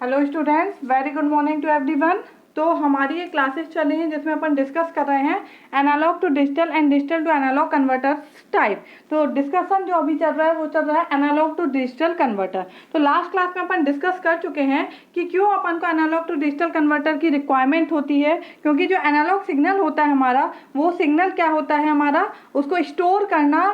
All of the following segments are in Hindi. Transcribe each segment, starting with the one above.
Hello students, very good morning to everyone. तो हमारी ये क्लासेस चल रही हैं जिसमें अपन डिस्कस कर रहे हैं analogue to digital and digital to analogue converters type. तो डिस्कशन जो अभी चल रहा है वो चल रहा है एनालॉग टू डिजिटल कन्वर्टर। तो लास्ट क्लास में अपन डिस्कस कर चुके हैं कि क्यों अपन को एनालॉग टू डिजिटल कन्वर्टर की रिक्वायरमेंट होती है, क्योंकि जो एनालॉग सिग्नल होता है हमारा, वो सिग्नल क्या होता है हमारा, उसको स्टोर करना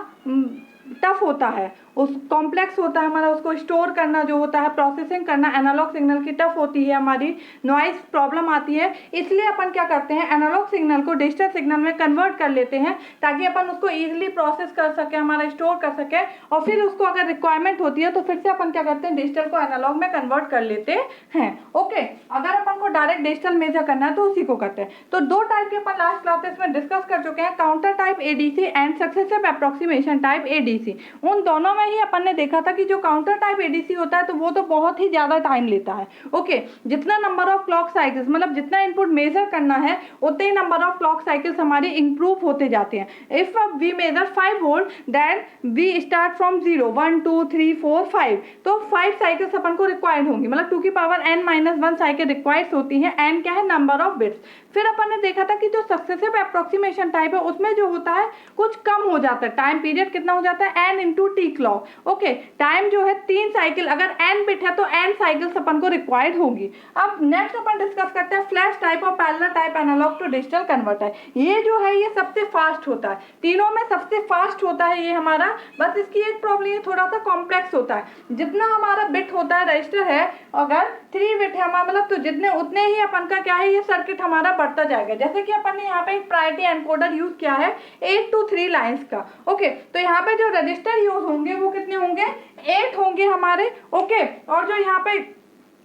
टफ होता है, उस कॉम्प्लेक्स होता है हमारा, उसको स्टोर करना जो होता है, प्रोसेसिंग करना एनालॉग सिग्नल की टफ होती है, हमारी नॉइस प्रॉब्लम आती है। इसलिए अपन क्या करते हैं, एनालॉग सिग्नल को डिजिटल सिग्नल में कन्वर्ट कर लेते हैं ताकि अपन उसको इजीली प्रोसेस कर सके, हमारा स्टोर कर सके, और फिर उसको अगर रिक्वायरमेंट होती है तो फिर से अपन क्या करते हैं, डिजिटल को एनालॉग में कन्वर्ट कर लेते हैं। ओके, अगर अपन को डायरेक्ट डिजिटल मेजर करना है तो उसी को करते हैं। तो दो टाइप के अपन लास्ट क्लासेस में डिस्कस कर चुके हैं, counter type ADC and successive approximation type ADC. उन दोनों में ही अपन ने देखा था कि जो काउंटर टाइप एडीसी होता है तो वो तो बहुत ही ज्यादा टाइम लेता है। ओके, जितना नंबर ऑफ क्लॉक साइकिल्स, मतलब जितना इनपुट मेजर करना है उतने ही नंबर ऑफ क्लॉक साइकिल्स हमारे इंप्रूव होते जाते हैं। If we measure 5 volt then we start from 0 1 2 3 4 5, तो 5 साइकिल्स अपन को रिक्वायर्ड होंगी, मतलब 2 की पावर n-1 साइकिल रिक्वायर्ड होती है। n क्या है, नंबर ऑफ बिट्स। फिर अपन ने देखा था कि जो सक्सेसिव अप्रोक्सीमेशन टाइप है उसमें जो होता है कुछ कम हो जाता है, टाइम पीरियड कितना हो जाता है, n into T clock. Okay, time जो है 3 साइकिल, अगर n बिट है तो n साइकिल्स अपन को रिक्वायर्ड होगी। अब नेक्स्ट अपन डिस्कस करते हैं फ्लैश टाइप और parallel type analogue to digital converter. ये जो है ये सबसे फास्ट होता है, तीनों में सबसे फास्ट होता है ये हमारा। बस इसकी एक प्रॉब्लम, ये थोड़ा सा कॉम्प्लेक्स होता है। जितना हमारा बिट होता है, रजिस्टर है, अगर 3 बिट है हमारा, मतलब तो जितने उतने ही अपन का क्या है, ये सर्किट हमारा बढ़ता जाएगा। जैसे कि अपन ने यहाँ पे एक प्रायोरिटी एनकोडर यूज किया है 8 to 3 लाइंस का। ओके, तो यहाँ पे जो रजिस्टर यूज होंगे वो कितने होंगे, 8 होंगे हमारे। ओके, और जो यहाँ पे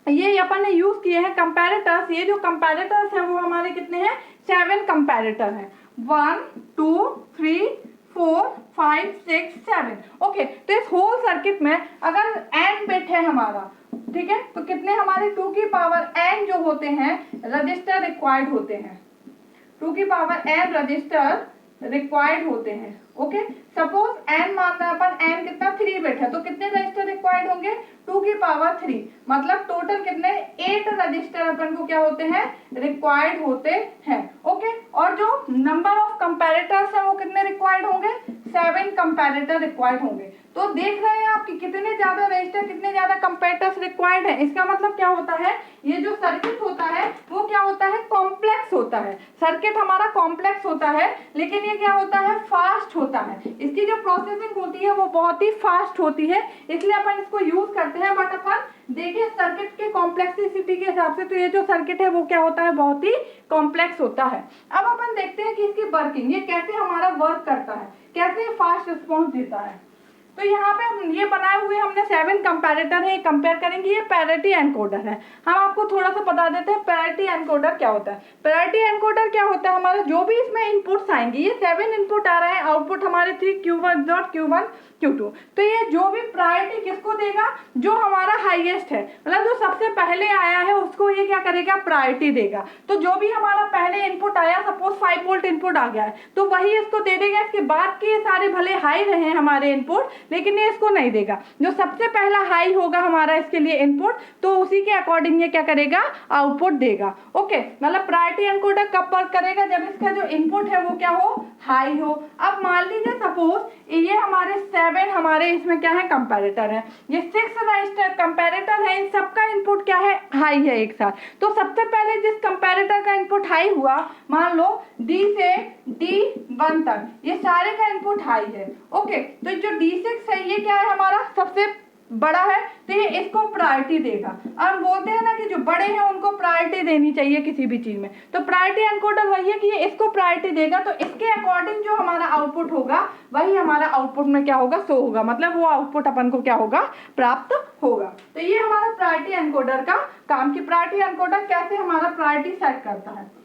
ये अपन ने यूज किए हैं कंपैरेटर्स, ये जो कंपैरेटर्स हैं वो हमारे कितने हैं, 7 कंपैरेटर हैं, 1 2 3 4 5 6 7। ओके, तो इस होल सर्किट में अगर n बिट है हमारा, ठीक है, तो कितने हमारे 2 की पावर n जो होते हैं रजिस्टर रिक्वायर्ड होते हैं, 2 की पावर n रजिस्टर रिक्वायर्ड होते हैं। ओके, सपोज n मानना है अपन, n कितना 3 बिट है, तो कितने रजिस्टर रिक्वायर्ड होंगे, 2 की पावर 3, मतलब टोटल कितने 8 रजिस्टर अपन को क्या होते हैं, रिक्वायर्ड होते हैं। ओके, और जो नंबर ऑफ कंपैरेटर्स है वो कितने रिक्वायर्ड होंगे, 7 कंपैरेटर रिक्वायर्ड होंगे। तो देख रहे हैं आप कि कितने ज्यादा रजिस्टर, कितने ज्यादा कंपैरेटर्स रिक्वायर्ड है। इसका मतलब क्या होता है, ये जो सर्किट होता है वो क्या होता है, कॉम्प्लेक्स होता है। सर्किट हमारा कॉम्प्लेक्स होता है, लेकिन ये क्या होता है, फास्ट होता है। इसकी जो प्रोसेसिंग होती है वो बहुत ही फास्ट होती है, इसलिए अपन इसको यूज करते हैं। बट अपन देखिए सर्किट के कॉम्प्लेक्सिसिटी के हिसाब से तो ये जो सर्किट है वो क्या होता है, बहुत ही कॉम्प्लेक्स होता है। अब अपन देखते हैं कि इसकी वर्किंग, ये कैसे हमारा वर्क करता है, कैसे फास्ट रिस्पॉन्स देता है। तो यहाँ पे हम ये बनाए हुए हमने 7 कंपैरेटर है, कंपेयर करेंगे। ये पैरिटी एनकोडर है। हम आपको थोड़ा सा बता देते हैं पैरिटी एनकोडर क्या होता है। पैरिटी एनकोडर क्या होता है, हमारा जो भी इसमें इनपुट्स आएंगे, ये 7 इनपुट आ रहे हैं, आउटपुट हमारे 3 Q1 डॉट Q1 Q2, तो ये जो भी प्रायोरिटी किसको देगा, जो हमारा हाईएस्ट है, मतलब जो सबसे पहले आया है उसको ये क्या करेगा, प्रायोरिटी देगा। तो जो भी हमारा पहले इनपुट आया, सपोज 5 वोल्ट इनपुट आ गया है, तो वही इसको दे देगा। इसके बाद के सारे भले हाई रहे हमारे इनपुट, लेकिन ये इसको नहीं देगा। जो सबसे पहला हाई होगा हमारा इसके लिए इनपुट, तो उसी के अकॉर्डिंग ये क्या करेगा, आउटपुट देगा। ओके, मतलब प्रायोरिटी एनकोडर कब वर्क करेगा, जब इसका जो इनपुट है वो क्या हो, हाई हो। अब मान लीजिए सपोज ये हमारे 7 हमारे इसमें क्या है, कंपैरेटर है, ये 6 रजिस्टर कंपैरेटर है, इन सबका इनपुट क्या है, हाई है एक साथ। तो सबसे पहले जिस कंपैरेटर का इनपुट हाई हुआ, मान लो D से D1 तक, ये सारे का इनपुट हाई है। ओके, तो जो D6 है ये क्या है हमारा, सबसे बड़ा है, तो ये इसको प्रायोरिटी देगा। अब बोलते हैं ना कि जो बड़े हैं उनको प्रायोरिटी देनी चाहिए किसी भी चीज में, तो प्रायोरिटी एनकोडर वही है कि ये इसको प्रायोरिटी देगा, तो इसके अकॉर्डिंग जो हमारा आउटपुट होगा वही हमारा आउटपुट में क्या होगा, शो होगा, मतलब वो आउटपुट अपन को क्या होगा, प्राप्त होगा। तो ये हमारा प्रायोरिटी एनकोडर का काम, की प्रायोरिटी एनकोडर कैसे हमारा प्रायोरिटी सेट करता है।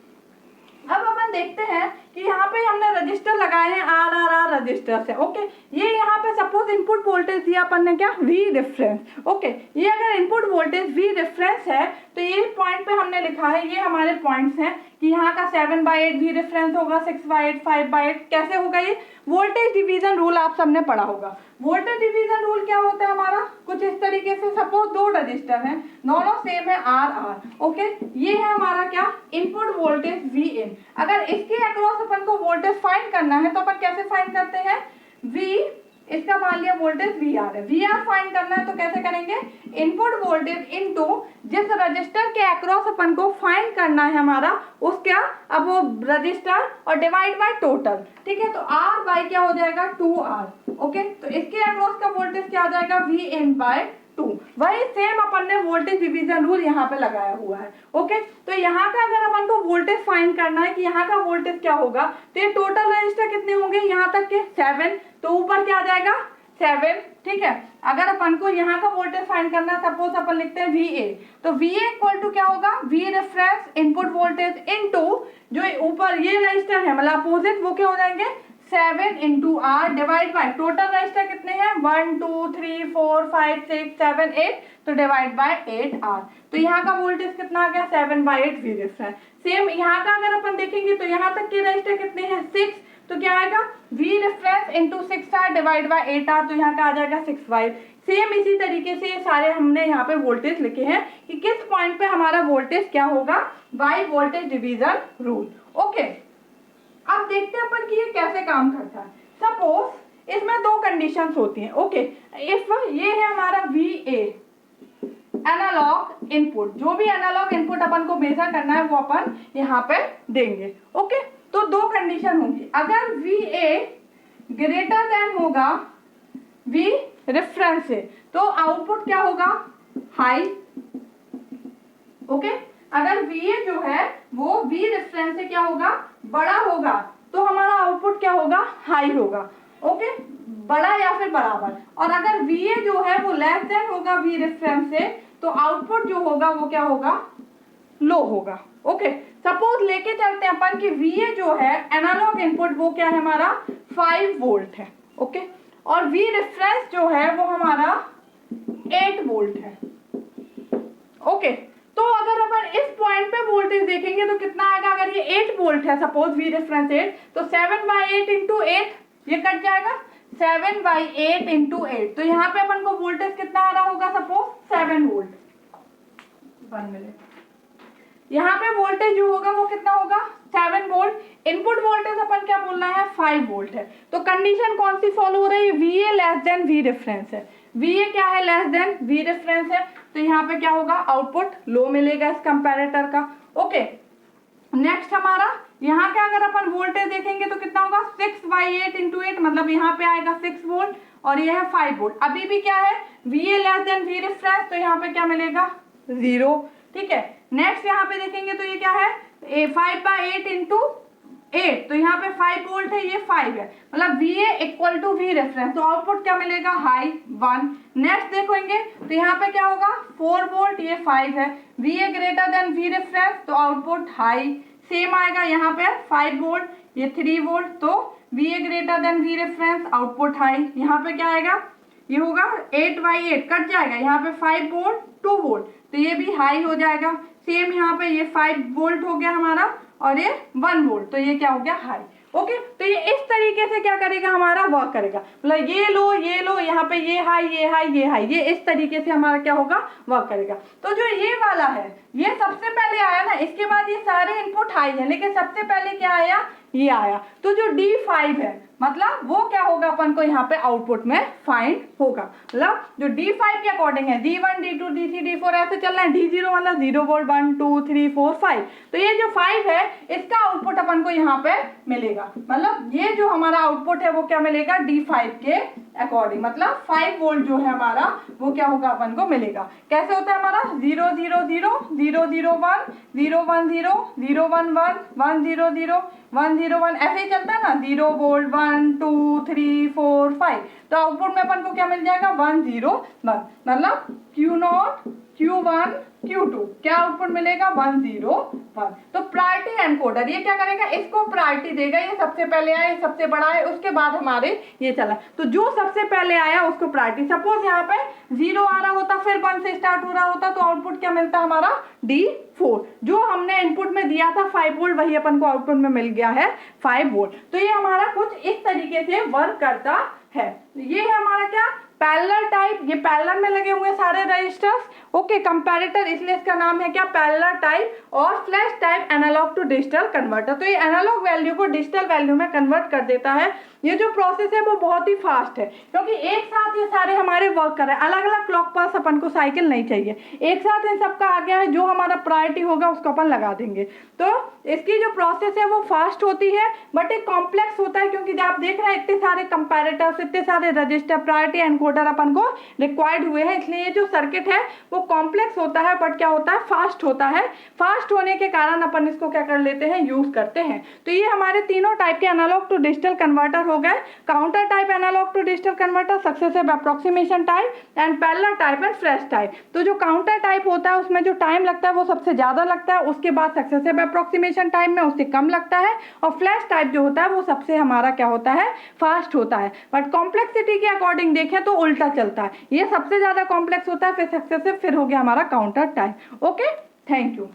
अब अपन देखते हैं कि यहाँ पे हमने रजिस्टर लगाए हैं, RRR रजिस्टर्स है। ओके, ये यहाँ पे सपोज इनपुट वोल्टेज दिया अपन ने क्या, V रेफरेंस। ओके, ये अगर इनपुट वोल्टेज V रेफरेंस है तो ये पॉइंट पे हमने लिखा है, ये हमारे पॉइंट्स हैं कि यहाँ का 7/8 V रेफरेंस होगा, 6/8 5/8 कैसे होगा, ये वोल्टेज डिवीजन रूल आप सबने पढ़ा होगा। वोल्टेज डिवीजन रूल क्या होता है हमारा, कुछ इस तरीके से, सपोज दो रजिस्टर हैं, दोनों सेम है आर आर, ओके, ये है हमारा क्या, इनपुट वोल्टेज वी इन। अगर इसके अक्रॉस अपन को वोल्टेज फाइंड करना है तो अपन कैसे फाइंड करते हैं, वी, इसका मान लिया वोल्टेज वी आर है, वी आर फाइंड करना है तो कैसे करेंगे, इनपुट वोल्टेज इनटू जिस रजिस्टर के अक्रॉस अपन को फाइंड करना है हमारा उसका, अब वो रजिस्टर और डिवाइड बाय टोटल, ठीक है, तो आर बाय क्या हो जाएगा 2R, ओके, तो इसके अक्रॉस का वोल्टेज क्या आ जाएगा, वी इन बाय 2। वही सेम अपन ने वोल्टेज डिवीजन रूल यहाँ पे लगाया हुआ है, ओके। तो यहाँ का अगर अपन को वोल्टेज फाइंड करना है कि यहाँ का वोल्टेज क्या होगा, तो ये टोटल रजिस्टर कितने होंगे यहाँ तक के 7, तो ऊपर क्या आ जाएगा 7, ठीक है। अगर अपन को यहाँ का वोल्टेज फाइंड करना है, सपोज अपन लिखते हैं VA, तो VA इक्वल टू क्या होगा, V reference input voltage into जो ऊपर ये रजिस्टर है मतलब अपोजिट, वो क्या हो जाएंगे 7 into R divide by total register कितने हैं 1 2 3 4 5 6 7 8, तो डिवाइड बाय 8R। तो यहाँ का वोल्टेज कितना आ गया 7/8 V रेफरेंस। सेम यहाँ का अगर अपन देखेंगे तो यहाँ तक के रजिस्टर कितने हैं 6, तो क्या आएगा V reference into 6R divide by 8R, तो यहाँ का आ जाएगा 6/5। सेम इसी तरीके से सारे हमने यहाँ पे वोल्टेज लिखे हैं कि किस पॉइंट पे हमारा वोल्टेज क्या होगा by voltage division rule, okay. अब देखते हैं अपन कि ये कैसे काम करता है। सपोज इसमें दो कंडीशंस होती हैं, ओके, इफ ये है हमारा VA एनालॉग इनपुट, जो भी एनालॉग इनपुट अपन को मेजर करना है वो अपन यहाँ पे देंगे, ओके। तो दो कंडीशन होंगी, अगर VA ग्रेटर देन होगा V रेफरेंस से तो आउटपुट क्या होगा हाई, ओके। अगर VA जो है वो V रेफरेंस से क्या होगा बड़ा होगा तो हमारा आउटपुट क्या होगा हाई होगा, ओके, बड़ा या फिर बराबर। और अगर VA जो है वो लेस देन होगा V रेफरेंस से तो आउटपुट जो होगा वो क्या होगा लो होगा, ओके। सपोज लेके चलते हैं अपन कि VA जो है एनालॉग इनपुट वो क्या है हमारा 5 वोल्ट है, ओके, और V रेफरेंस जो है वो हमारा 8 वोल्ट है, ओके। तो अगर अपन इस पॉइंट पे वोल्टेज देखेंगे तो कितना आएगा, अगर ये 8 वोल्ट है सपोज V रेफरेंस 8, तो 7/8 इंटू 8 ये कट जाएगा 7/8 इंटू 8, तो यहाँ पे अपन को वोल्टेज कितना आ रहा होगा सपोज 7 वोल्ट। 1 मिनट, यहाँ पे वोल्टेज जो होगा वो कितना होगा 7 वोल्ट। इनपुट वोल्टेज अपन क्या बोलना है 5 वोल्ट है। तो कंडीशन कौन सी फॉलो हो रही है, VA less than V reference है, VA क्या है लेस देन V रेफरेंस है, तो यहाँ पे क्या होगा आउटपुट लो मिलेगा इस कंपैरेटर का, ओके। नेक्स्ट हमारा यहाँ का अगर अपन वोल्टेज देखेंगे तो कितना होगा 6/8 इंटू 8, मतलब यहाँ पे आएगा 6 वोल्ट और ये है 5 वोल्ट। अभी भी क्या है VA less than V reference, तो यहाँ पे क्या मिलेगा 0, ठीक है। नेक्स्ट यहाँ पे देखेंगे तो ये क्या है 5/8 इंटू 8, तो यहाँ पे 5 वोल्ट है, ये 5 है, मतलब VA equal to V reference, तो आउटपुट क्या मिलेगा हाई 1। नेक्स्ट देखेंगे तो यहाँ पे क्या होगा 4 वोल्ट, ये 5 है, VA greater than V reference, तो आउटपुट हाई। सेम आएगा यहाँ पे 5 वोल्ट, ये 3 वोल्ट, तो VA greater than V reference, output high. यहाँ पे क्या आएगा ये होगा 8/8 कट जाएगा, यहाँ पे 5 वोल्ट 2 वोल्ट, तो ये भी हाई हो जाएगा। सेम यहाँ पे ये 5 वोल्ट हो गया हमारा और ये 1 वोल्ट, तो ये क्या हो गया हाई, ओके। तो ये इस तरीके से क्या करेगा हमारा वर्क करेगा, मतलब ये लो यहाँ पे ये हाई ये हाई ये हाई, ये इस तरीके से हमारा क्या होगा वर्क करेगा। तो जो ये वाला है ये सबसे पहले आया ना, इसके बाद ये सारे इनपुट हाई है, लेकिन सबसे पहले क्या आया ये आया, तो जो D5 है मतलब वो क्या होगा अपन को यहाँ पे आउटपुट में फाइंड होगा, मतलब जो D5 के अकॉर्डिंग है D1 D2 D3 D4 ऐसे चल रहा है, D0 मतलब 0 वोल्ट 1 2 3 4 5, तो ये जो 5 है इसका आउटपुट अपन को यहाँ पे मिलेगा, मतलब ये जो हमारा आउटपुट है वो क्या मिलेगा D5 के अकॉर्डिंग, मतलब 5 वोल्ट जो है हमारा वो क्या होगा अपन को मिलेगा। कैसे होता है हमारा 0 0 0 0 0 1 0 1 0 0 1 1 1 0 0 1 0 1 ऐसे ही चलता है ना, 0 वोल्ट 1 2 3 4 5, तो आउटपुट में अपन को क्या मिल जाएगा 1 0 1, मतलब Q0 Q1 Q2 क्या आउटपुट मिलेगा 1 0 1। तो प्रायोरिटी एनकोडर ये क्या करेगा, इसको प्रायोरिटी देगा, ये सबसे पहले आया, ये सबसे बड़ा है, उसके बाद हमारे ये चला, तो जो सबसे पहले आया उसको प्रायोरिटी। सपोज यहाँ पे 0 आ रहा होता फिर 1 से स्टार्ट हो रहा होता तो आउटपुट क्या मिलता हमारा D4, जो हमने इनपुट में दिया था 5 वोल्ट वही अपन को आउटपुट में मिल गया है 5 वोल्ट। तो ये हमारा कुछ इस तरीके से वर्क करता है। ये है हमारा क्या, पैरेलल टाइप, ये पैरेलल में लगे हुए सारे रजिस्टर्स। ओके, कंपैरेटर, इसलिए इसका नाम है क्या, पैरेलल टाइप। और flash type analogue to digital converter, तो ये एनालॉग वैल्यू को डिजिटल वैल्यू में कन्वर्ट कर देता है। ये जो प्रोसेस है वो बहुत ही फास्ट है, क्योंकि एक साथ ये सारे हमारे वर्क कर रहे हैं, अलग अलग क्लॉक पास अपन को साइकिल नहीं चाहिए, एक साथ इन सबका आ गया है, जो हमारा प्रायोरिटी होगा उसको अपन लगा देंगे। तो इसकी जो प्रोसेस है वो फास्ट होती है, बट एक कॉम्प्लेक्स होता है, क्योंकि जब आप देख रहे हैं इतने सारे कंपैरेटर्स, इतने सारे रजिस्टर, प्रायोरिटी एनकोडर अपन को रिक्वायर्ड हुए हैं, इसलिए ये जो सर्किट है वो कॉम्प्लेक्स होता है, बट क्या होता है, फास्ट होता है। फास्ट होने के कारण अपन इसको क्या कर लेते हैं, यूज करते हैं। तो ये हमारे तीनों टाइप के एनालॉग टू डिजिटल कन्वर्टर हो गए, counter type analogue to digital converter, successive approximation type and parallel type and flash type. तो जो काउंटर टाइप होता है उसमें जो टाइम लगता है वो सबसे ज्यादा लगता है, उसके बाद सक्सेसिव अप्रोक्सीमेशन टाइम में उससे कम लगता है, और फ्लैश टाइप जो होता है वो सबसे हमारा क्या होता है, फास्ट होता है। बट कॉम्प्लेक्सिटी के अकॉर्डिंग देखें तो उल्टा चलता है, ये सबसे ज्यादा कॉम्प्लेक्स होता है, फिर सक्सेसिव, फिर हो गया हमारा counter type. Okay, thank you.